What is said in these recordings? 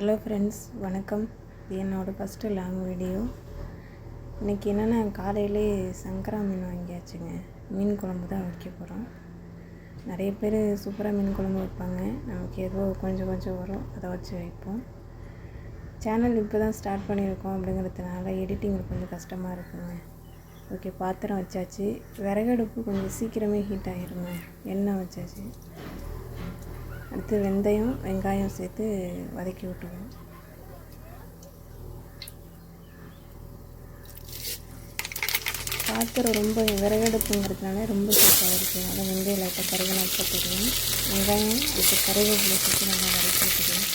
Hello friends, வணக்கம். இது என்னோடய ஃபஸ்ட்டு லாங் வீடியோ. இன்றைக்கி என்னென்னா காலையிலே சங்கரா மீன் வாங்கியாச்சுங்க. மீன் குழம்பு தான் வைக்க போகிறோம். நிறைய பேர் சூப்பராக மீன் குழம்பு வைப்பாங்க. நமக்கு ஏதோ கொஞ்சம் வரும், அதை வச்சு வைப்போம். சேனல் இப்போ தான் ஸ்டார்ட் பண்ணியிருக்கோம் அப்படிங்கிறதுனால எடிட்டிங் கொஞ்சம் கஷ்டமாக இருக்குங்க. ஓகே, பாத்திரம் வச்சாச்சு. விறகடுப்பு கொஞ்சம் சீக்கிரமே ஹீட் ஆகிருங்க. எண்ணெய் வச்சாச்சு. அடுத்து வெந்தயம் வெங்காயம் சேர்த்து வதக்கி விட்டுருவோம். பாத்திரம் ரொம்ப விறகடுப்புங்கிறதுனால ரொம்ப சூப்பராக இருக்கும். அதை வெந்தயம் லைட்டாக கருவேப்பிலை போட்டுருவோம். வெங்காயம் அடுத்து கருவேப்பிலை சேர்த்து நல்லா வதக்கி விட்டுருவோம்.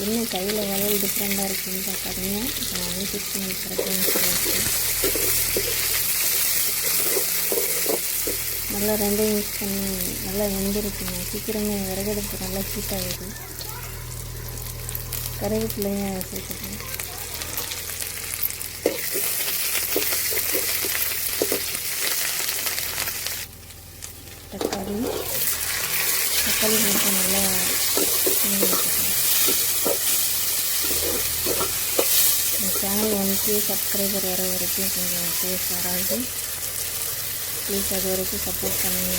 என்ன கையில் வளையல் டிஃப்ரெண்ட்டாக இருக்குதுன்னு பார்க்காதீங்க. இப்போ நான் ஃபிக்ஸ் பண்ணி கரெக்டாக நல்லா ரெண்டையும் யூஸ் பண்ணி நல்லா வெந்திருக்குங்க. சீக்கிரமே விறகடுப்பு நல்லா ஹீட் ஆகிடுது. கருவேப்பிலையும் சேர்த்துக்கணும். தக்காளி மட்டும் நல்லா வச்சுக்கணும். இந்த சேனல் 1K சப்ஸ்கிரைபர் வர வரைக்கும் கொஞ்சம் பேச வராது. ப்ளீஸ் அது வரைக்கும் சப்போர்ட் பண்ணுங்க.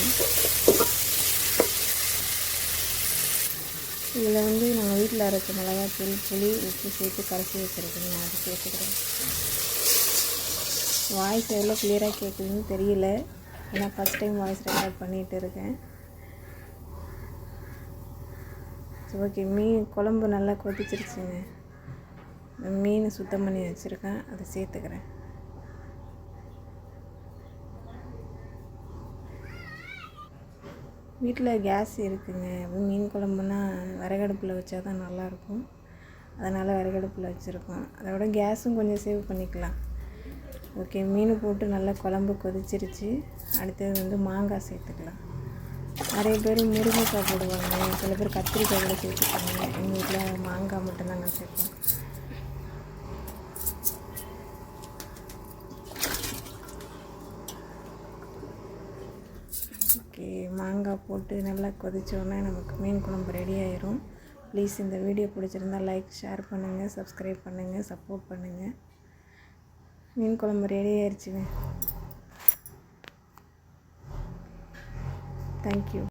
இதில் நாங்கள் வீட்டில் அரைச்ச மிளகாத்தூள், புளி, உப்பு சேர்த்து கரைச்சி வச்சுருக்கேங்க. அது சேர்த்துக்கிறேன். வாய்ஸ் எவ்வளோ கிளியராக கேட்குதுன்னு தெரியல. ஏன்னா ஃபஸ்ட் டைம் வாய்ஸ் ரெக்கார்ட் பண்ணிகிட்டு இருக்கேன். ஓகே, மீன் குழம்பு நல்லா கொதிச்சிருச்சுங்க. மீன் சுத்தம் பண்ணி வச்சுருக்கேன், அதை சேர்த்துக்கிறேன். வீட்டில் கேஸ் இருக்குதுங்க. மீன் குழம்புனா விறகடுப்பில் வச்சா தான் நல்லாயிருக்கும். அதனால் விறகடுப்பில் வச்சுருக்கோம். அதோட கேஸும் கொஞ்சம் சேவ் பண்ணிக்கலாம். ஓகே, மீன் போட்டு நல்லா குழம்பு கொதிச்சிருச்சு. அடுத்தது மாங்காய் சேர்த்துக்கலாம். நிறைய பேர் முருங்கைக்காய் போடுவாங்க, சில பேர் கத்திரிக்காய் கூட சேர்த்துப்பாங்க. எங்கள் வீட்டில் மாங்காய் மட்டும்தான் நான் சேர்ப்பேன். ஓகே, மாங்காய் போட்டு நல்லா கொதிச்சோடனே நமக்கு மீன் குழம்பு ரெடி ஆயிரும். ப்ளீஸ் இந்த வீடியோ பிடிச்சிருந்தால் லைக், ஷேர் பண்ணுங்கள், சப்ஸ்கிரைப் பண்ணுங்கள், சப்போர்ட் பண்ணுங்கள். மீன் குழம்பு ரெடி ஆயிடுச்சுங்க. தேங்க்யூ.